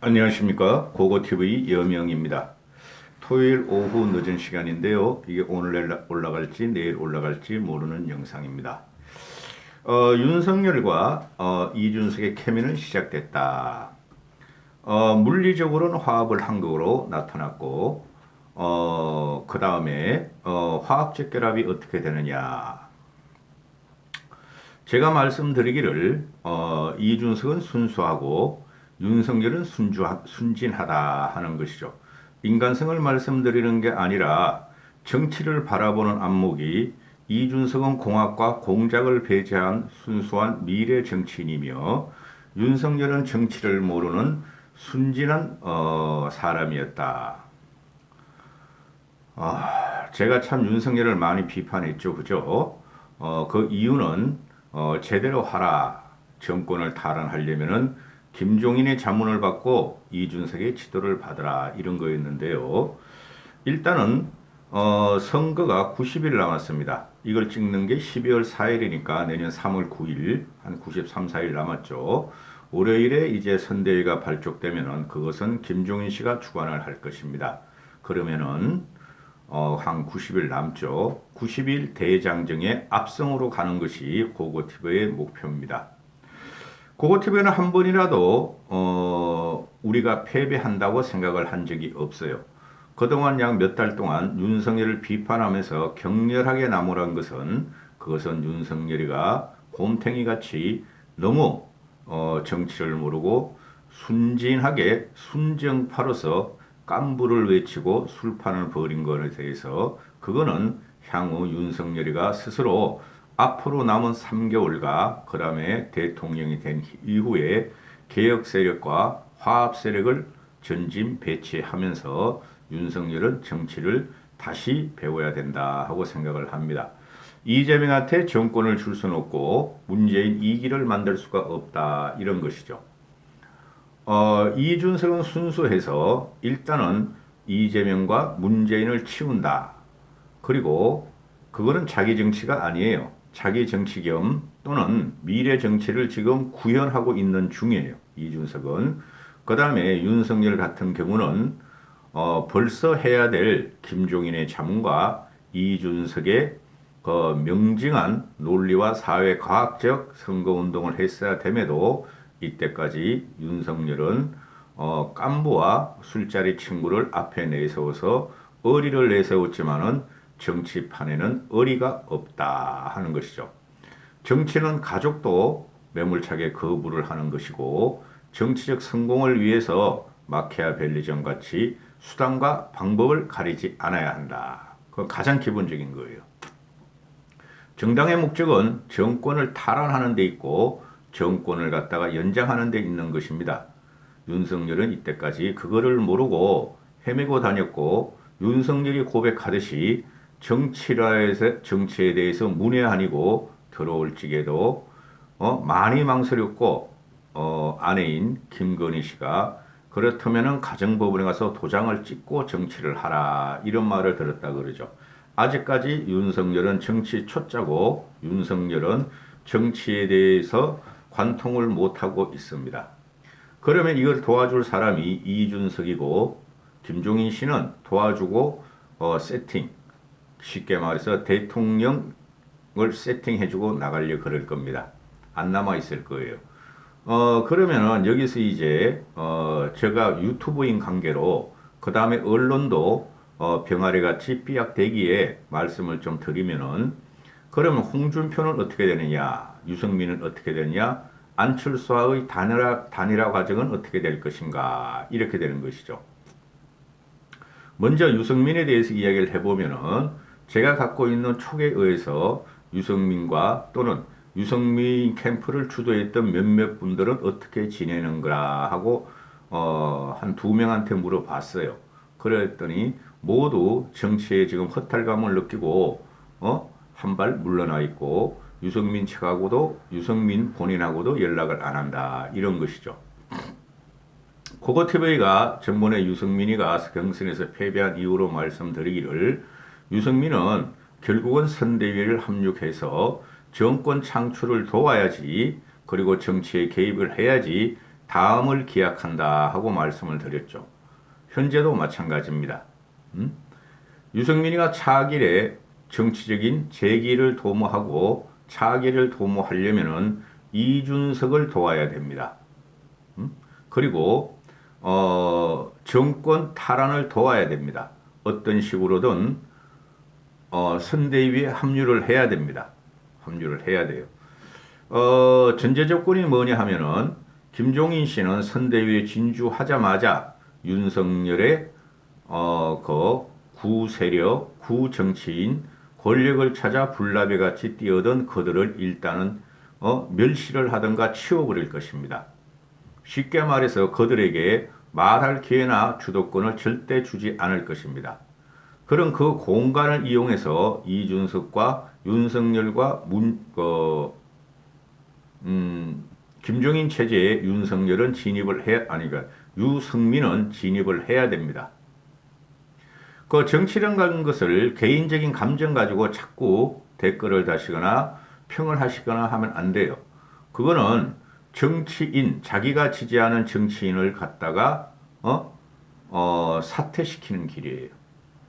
안녕하십니까. 고고TV 여명입니다. 토요일 오후 늦은 시간인데요. 이게 오늘 올라갈지 내일 올라갈지 모르는 영상입니다. 윤석열과 이준석의 케미는 시작됐다. 물리적으로는 화합을 한 것으로 나타났고 그 다음에 화학적 결합이 어떻게 되느냐. 제가 말씀드리기를 이준석은 순수하고 윤석열은 순진하다 하는 것이죠. 인간성을 말씀드리는 게 아니라 정치를 바라보는 안목이 이준석은 공학과 공작을 배제한 순수한 미래 정치인이며 윤석열은 정치를 모르는 순진한 사람이었다. 제가 참 윤석열을 많이 비판했죠. 그죠? 그 이유는 제대로 하라. 정권을 탈환하려면은 김종인의 자문을 받고 이준석의 지도를 받으라. 이런 거였는데요. 일단은 선거가 90일 남았습니다. 이걸 찍는 게 12월 4일이니까 내년 3월 9일 한 93, 4일 남았죠. 월요일에 이제 선대위가 발족되면은 그것은 김종인 씨가 주관을 할 것입니다. 그러면은 한 90일 남죠. 90일 대장정의 압승으로 가는 것이 고고TV의 목표입니다. 고고TV는 한 번이라도 우리가 패배한다고 생각을 한 적이 없어요. 그동안 약 몇 달 동안 윤석열을 비판하면서 격렬하게 나무란 것은 그것은 윤석열이가 곰탱이같이 너무 정치를 모르고 순진하게 순정파로서 깐부를 외치고 술판을 벌인 것에 대해서 그거는 향후 윤석열이가 스스로 앞으로 남은 3개월과 그 다음에 대통령이 된 이후에 개혁 세력과 화합 세력을 전진 배치하면서 윤석열은 정치를 다시 배워야 된다 하고 생각을 합니다. 이재명한테 정권을 줄 수는 없고 문재인 2기를 만들 수가 없다 이런 것이죠. 이준석은 순수해서 일단은 이재명과 문재인을 치운다. 그리고 그거는 자기 정치가 아니에요. 자기 정치 겸 또는 미래 정치를 지금 구현하고 있는 중이에요. 이준석은. 그 다음에 윤석열 같은 경우는 벌써 해야 될 김종인의 자문과 이준석의 그 명징한 논리와 사회과학적 선거운동을 했어야 됨에도 이때까지 윤석열은 깐부와 술자리 친구를 앞에 내세워서 어리를 내세웠지만은 정치판에는 어리가 없다 하는 것이죠. 정치는 가족도 매몰차게 거부를 하는 것이고 정치적 성공을 위해서 마키아벨리전 같이 수단과 방법을 가리지 않아야 한다. 그건 가장 기본적인 거예요. 정당의 목적은 정권을 탈환하는 데 있고 정권을 갖다가 연장하는 데 있는 것입니다. 윤석열은 이때까지 그거를 모르고 헤매고 다녔고 윤석열이 고백하듯이 정치에 대해서 문외한이고 들어올 적에도 많이 망설였고 아내인 김건희 씨가 그렇다면은 가정법원에 가서 도장을 찍고 정치를 하라 이런 말을 들었다 그러죠. 아직까지 윤석열은 정치 초짜고 윤석열은 정치에 대해서 관통을 못하고 있습니다. 그러면 이걸 도와줄 사람이 이준석이고 김종인 씨는 도와주고 세팅 쉽게 말해서 대통령을 세팅해주고 나가려 그럴 겁니다. 안 남아 있을 거예요. 그러면은 여기서 이제 제가 유튜브인 관계로 그 다음에 언론도 병아리 같이 삐약대기에 말씀을 좀 드리면은 그러면 홍준표는 어떻게 되느냐, 유승민은 어떻게 되느냐, 안철수와의 단일화 과정은 어떻게 될 것인가 이렇게 되는 것이죠. 먼저 유승민에 대해서 이야기를 해보면은 제가 갖고 있는 촉에 의해서 유승민과 또는 유승민 캠프를 주도했던 몇몇 분들은 어떻게 지내는가 하고 한 두 명한테 물어봤어요. 그랬더니 모두 정치에 지금 허탈감을 느끼고 한 발 물러나 있고 유승민 측하고도 유승민 본인하고도 연락을 안 한다 이런 것이죠. 고고TV가 전번에 유승민이가 경선에서 패배한 이유로 말씀드리기를 유승민은 결국은 선대위를 합류해서 정권 창출을 도와야지 그리고 정치에 개입을 해야지 다음을 기약한다 하고 말씀을 드렸죠. 현재도 마찬가지입니다. 유승민이가 차기에 정치적인 재기를 도모하고 차기를 도모하려면은 이준석을 도와야 됩니다. 그리고 정권 탈환을 도와야 됩니다. 어떤 식으로든 선대위에 합류를 해야 됩니다. 합류를 해야 돼요. 전제 조건이 뭐냐 하면은 김종인 씨는 선대위에 진주하자마자 윤석열의 그 구세력, 구정치인, 권력을 찾아 불나베 같이 뛰어든 그들을 일단은 멸시를 하든가 치워버릴 것입니다. 쉽게 말해서 그들에게 말할 기회나 주도권을 절대 주지 않을 것입니다. 그런 그 공간을 이용해서 이준석과 윤석열과 김종인 체제에 윤석열은 진입을 해야, 그러니까 유승민은 진입을 해야 됩니다. 그 정치라는 것을 개인적인 감정 가지고 자꾸 댓글을 다시거나 평을 하시거나 하면 안 돼요. 그거는 정치인, 자기가 지지하는 정치인을 갖다가 사퇴시키는 길이에요.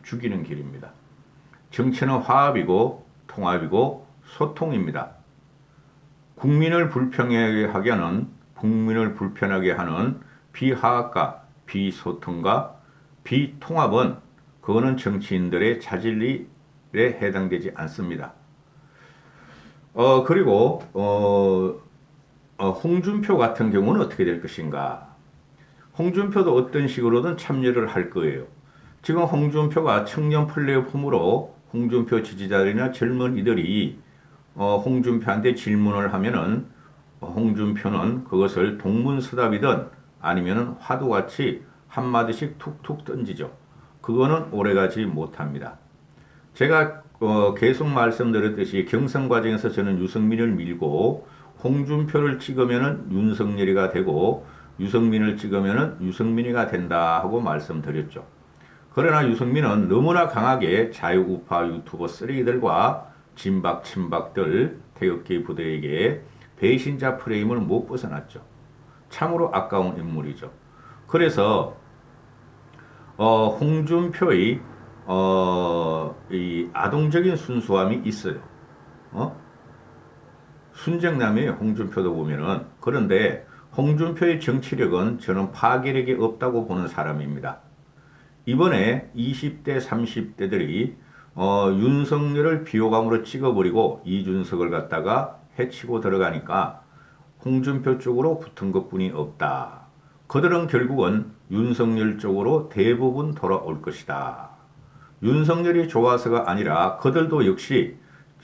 죽이는 길입니다. 정치는 화합이고 통합이고 소통입니다. 국민을 불편하게 하는 비화합과 비소통과 비통합은 그거는 정치인들의 자질에 해당되지 않습니다. 그리고 홍준표 같은 경우는 어떻게 될 것인가? 홍준표도 어떤 식으로든 참여를 할 거예요. 지금 홍준표가 청년 플랫폼으로 홍준표 지지자들이나 젊은이들이 홍준표한테 질문을 하면은 홍준표는 그것을 동문서답이든 아니면은 화두같이 한마디씩 툭툭 던지죠. 그거는 오래가지 못합니다. 제가 계속 말씀드렸듯이 경선 과정에서 저는 유승민을 밀고 홍준표를 찍으면은 윤석열이가 되고 유승민을 찍으면은 유승민이가 된다 하고 말씀드렸죠. 그러나 유승민은 너무나 강하게 자유우파 유튜버 쓰레기들과 진박 친박들 태극기 부대에게 배신자 프레임을 못 벗어났죠. 참으로 아까운 인물이죠. 그래서 홍준표의 이 아동적인 순수함이 있어요. 순정남이에요. 홍준표도 보면은. 그런데 홍준표의 정치력은 저는 파괴력이 없다고 보는 사람입니다. 이번에 20대, 30대들이 윤석열을 비호감으로 찍어버리고 이준석을 갖다가 해치고 들어가니까 홍준표 쪽으로 붙은 것뿐이 없다. 그들은 결국은 윤석열 쪽으로 대부분 돌아올 것이다. 윤석열이 좋아서가 아니라 그들도 역시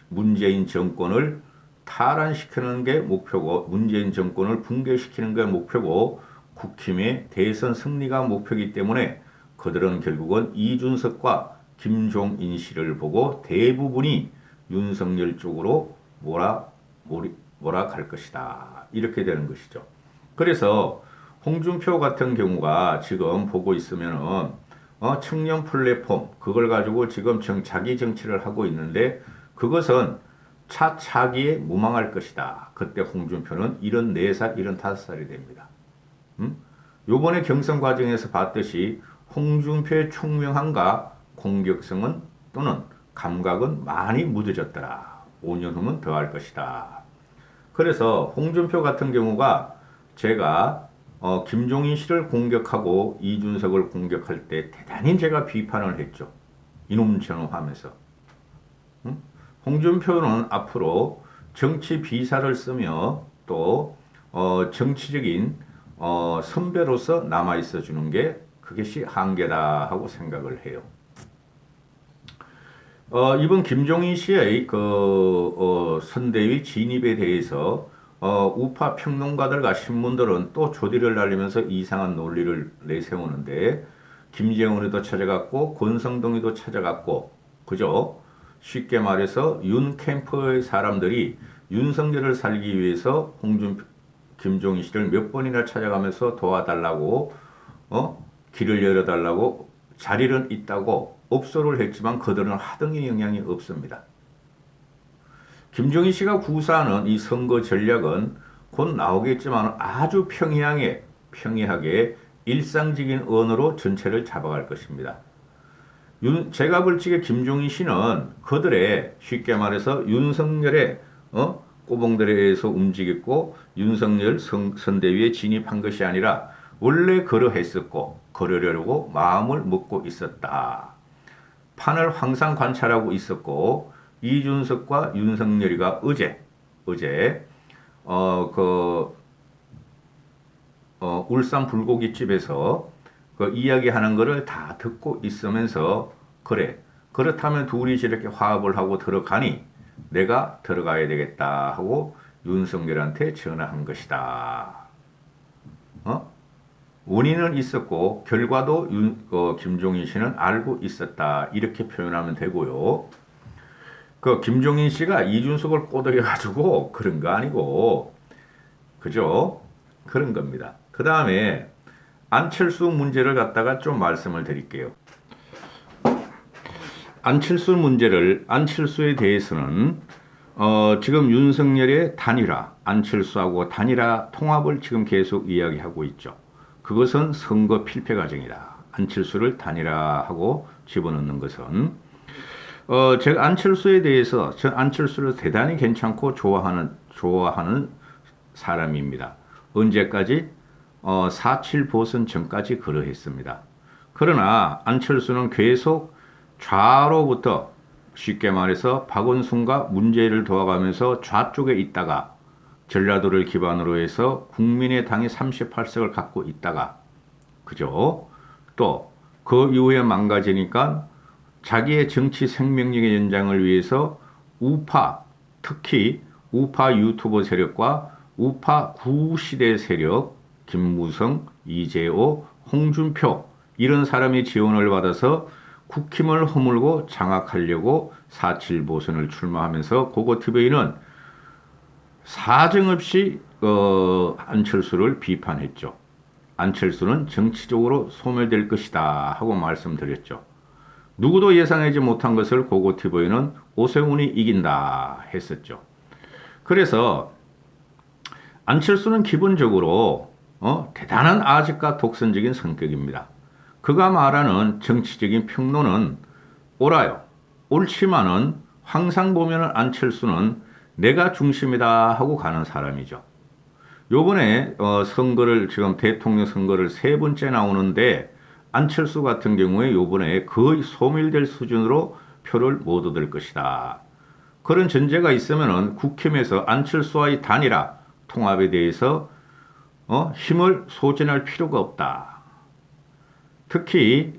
문재인 정권을 탈환시키는 게 목표고 문재인 정권을 붕괴시키는 게 목표고 국힘의 대선 승리가 목표이기 때문에 그들은 결국은 이준석과 김종인 씨를 보고 대부분이 윤석열 쪽으로 몰아갈 것이다. 이렇게 되는 것이죠. 그래서 홍준표 같은 경우가 지금 보고 있으면은 청년 플랫폼 그걸 가지고 지금 자기 정치를 하고 있는데 그것은 차차기에 무망할 것이다. 그때 홍준표는 74살, 75살이 됩니다. 요번에 경선 과정에서 봤듯이 홍준표의 총명함과 공격성은 또는 감각은 많이 무뎌졌더라. 5년 후면 더할 것이다. 그래서 홍준표 같은 경우가 제가 김종인 씨를 공격하고 이준석을 공격할 때 대단히 제가 비판을 했죠. 이놈처럼 하면서. 홍준표는 앞으로 정치 비사를 쓰며 또 정치적인 선배로서 남아있어 주는 게 그것이 한계다 하고 생각을 해요. 이번 김종인 씨의 선대위 진입에 대해서 우파 평론가들과 신문들은 또 조디를 날리면서 이상한 논리를 내세우는데 김재원이도 찾아갔고 권성동이도 찾아갔고 그죠? 쉽게 말해서 윤 캠프의 사람들이 윤석열을 살기 위해서 김종인 씨를 몇 번이나 찾아가면서 도와달라고 길을 열어달라고 자리는 있다고 업소를 했지만 그들은 하등의 영향이 없습니다. 김종인 씨가 구사하는 이 선거 전략은 곧 나오겠지만 아주 평이하게 평이하게 일상적인 언어로 전체를 잡아갈 것입니다. 제가 볼 적에 김종인 씨는 그들의 쉽게 말해서 윤석열의 꼬봉들에 의해서 움직였고 윤석열 선대위에 진입한 것이 아니라 원래 그러했었고 그러려고 마음을 먹고 있었다. 판을 항상 관찰하고 있었고 이준석과 윤석열이가 어제 울산 불고기집에서 그 이야기하는 거를 다 듣고 있으면서 그래 그렇다면 둘이 저렇게 화합을 하고 들어가니 내가 들어가야 되겠다 하고 윤석열한테 전화한 것이다. 원인은 있었고 결과도 김종인 씨는 알고 있었다. 이렇게 표현하면 되고요. 그 김종인 씨가 이준석을 꼬드겨가지고 그런 거 아니고 그죠? 그런 겁니다. 그 다음에 안철수 문제를 갖다가 좀 말씀을 드릴게요. 안철수에 대해서는 지금 윤석열의 단일화, 안철수하고 단일화 통합을 지금 계속 이야기하고 있죠. 그것은 선거 필패 과정이다. 안철수를 단일화하고 집어넣는 것은 제가 안철수에 대해서 안철수를 대단히 괜찮고 좋아하는 사람입니다. 언제까지? 4.7 보선 전까지 그러했습니다. 그러나 안철수는 계속 좌로부터 쉽게 말해서 박원순과 문재인을 도와가면서 좌쪽에 있다가 전라도를 기반으로 해서 국민의당이 38석을 갖고 있다가 그죠? 또 그 이후에 망가지니까 자기의 정치 생명력의 연장을 위해서 우파, 특히 우파 유튜버 세력과 우파 구시대 세력 김무성, 이재호, 홍준표 이런 사람이 지원을 받아서 국힘을 허물고 장악하려고 4.7 보선을 출마하면서 고고TV는 사정없이 안철수를 비판했죠. 안철수는 정치적으로 소멸될 것이다 하고 말씀드렸죠. 누구도 예상하지 못한 것을 고고TV는 오세훈이 이긴다 했었죠. 그래서 안철수는 기본적으로 대단한 아집과 독선적인 성격입니다. 그가 말하는 정치적인 평론은 옳아요. 옳지만은 항상 보면은 안철수는 내가 중심이다 하고 가는 사람이죠. 요번에 선거를 지금 대통령 선거를 3번째 나오는데 안철수 같은 경우에 요번에 거의 소멸될 수준으로 표를 못 얻을 것이다. 그런 전제가 있으면은 국힘에서 안철수와의 단일화 통합에 대해서 힘을 소진할 필요가 없다. 특히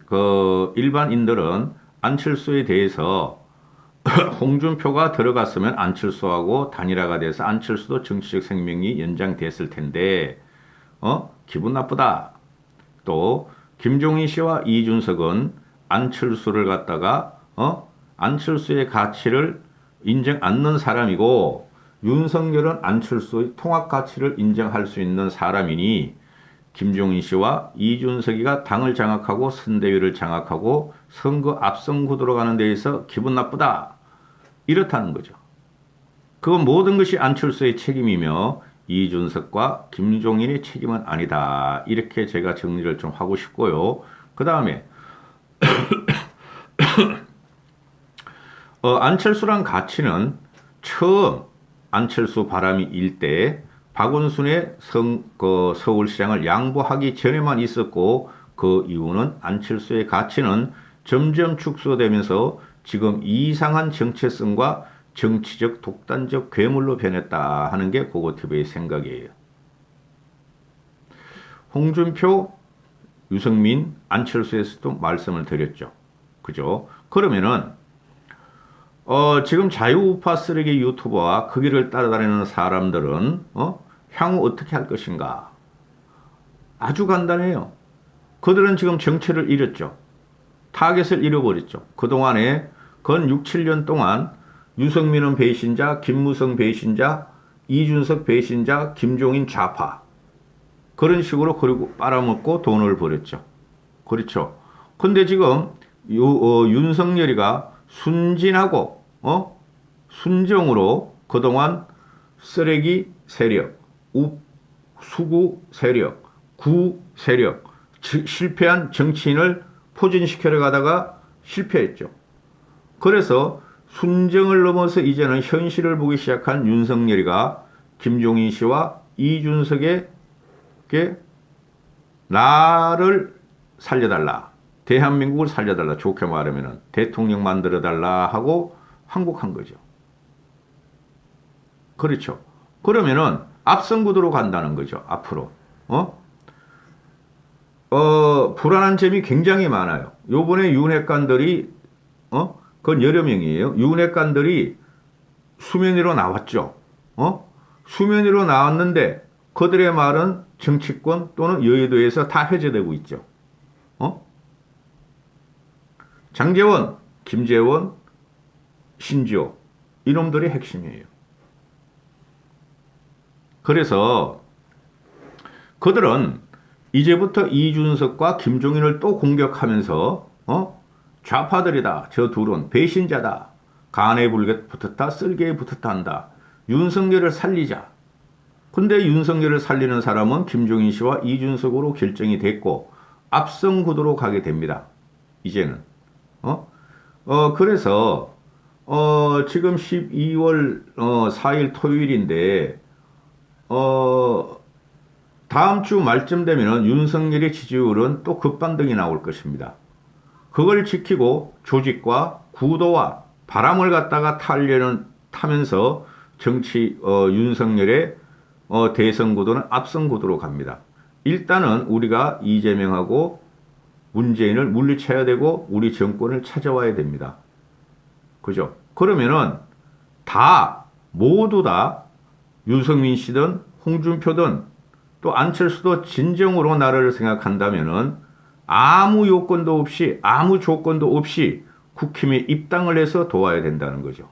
일반인들은 안철수에 대해서 홍준표가 들어갔으면 안철수하고 단일화가 돼서 안철수도 정치적 생명이 연장됐을 텐데 기분 나쁘다. 또 김종인 씨와 이준석은 안철수를 갖다가 안철수의 가치를 인정 않는 사람이고 윤석열은 안철수의 통합 가치를 인정할 수 있는 사람이니 김종인 씨와 이준석이가 당을 장악하고 선대위를 장악하고 선거 압승 구도로 가는 데에서 기분 나쁘다. 이렇다는 거죠. 그건 모든 것이 안철수의 책임이며 이준석과 김종인의 책임은 아니다. 이렇게 제가 정리를 좀 하고 싶고요. 그 다음에 안철수란 가치는 처음 안철수 바람이 일 때 박원순의 서울시장을 양보하기 전에만 있었고 그 이후는 안철수의 가치는 점점 축소되면서 지금 이상한 정체성과 정치적 독단적 괴물로 변했다 하는 게 고고TV의 생각이에요. 홍준표, 유승민, 안철수에서도 말씀을 드렸죠. 그죠? 그러면은 지금 자유우파 쓰레기 유튜버와 그 길을 따라다니는 사람들은 향후 어떻게 할 것인가? 아주 간단해요. 그들은 지금 정체를 잃었죠. 타겟을 잃어버렸죠. 그동안에 건 6, 7년 동안 유승민은 배신자, 김무성 배신자, 이준석 배신자, 김종인 좌파. 그런 식으로 그리고 빨아먹고 돈을 벌였죠. 그렇죠. 근데 지금 윤석열이가 순진하고 순정으로 그동안 쓰레기 세력, 수구 세력, 구 세력, 실패한 정치인을 포진시키려 가다가 실패했죠. 그래서 순정을 넘어서 이제는 현실을 보기 시작한 윤석열이가 김종인 씨와 이준석에게 나를 살려달라, 대한민국을 살려달라, 좋게 말하면 대통령 만들어달라 하고 항복한 거죠. 그렇죠. 그러면은 앞선 구도로 간다는 거죠. 앞으로. 불안한 점이 굉장히 많아요. 요번에 윤핵관들이, 그건 여러 명이에요. 윤핵관들이 수면 위로 나왔죠. 수면 위로 나왔는데 그들의 말은 정치권 또는 여의도에서 다 해제되고 있죠. 장제원, 김재원, 신지호, 이놈들이 핵심이에요. 그래서 그들은 이제부터 이준석과 김종인을 또 공격하면서 좌파들이다, 저 둘은 배신자다, 간에 불게 붙었다, 쓸개에 붙었다 한다, 윤석열을 살리자. 근데 윤석열을 살리는 사람은 김종인 씨와 이준석으로 결정이 됐고 앞선 구도로 가게 됩니다. 이제는. 그래서 지금 12월 4일 토요일인데 다음 주 말쯤 되면 윤석열의 지지율은 또 급반등이 나올 것입니다. 그걸 지키고 조직과 구도와 바람을 갖다가 타면서 윤석열의 대선 구도는 앞선 구도로 갑니다. 일단은 우리가 이재명하고 문재인을 물리쳐야 되고 우리 정권을 찾아와야 됩니다. 그죠? 그러면은 모두 다 유승민 씨든 홍준표든 또 안철수도 진정으로 나라를 생각한다면은 아무 요건도 없이, 아무 조건도 없이 국힘에 입당을 해서 도와야 된다는 거죠.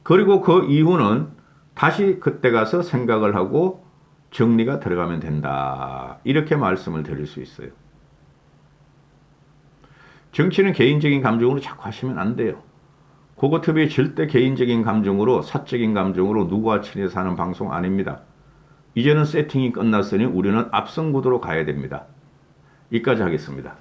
그리고 그 이후는 다시 그때 가서 생각을 하고 정리가 들어가면 된다, 이렇게 말씀을 드릴 수 있어요. 정치는 개인적인 감정으로 자꾸 하시면 안 돼요. 고고TV에 절대 개인적인 감정으로, 사적인 감정으로 누구와 친해서 하는 방송 아닙니다. 이제는 세팅이 끝났으니 우리는 앞선 구도로 가야 됩니다. 여기까지 하겠습니다.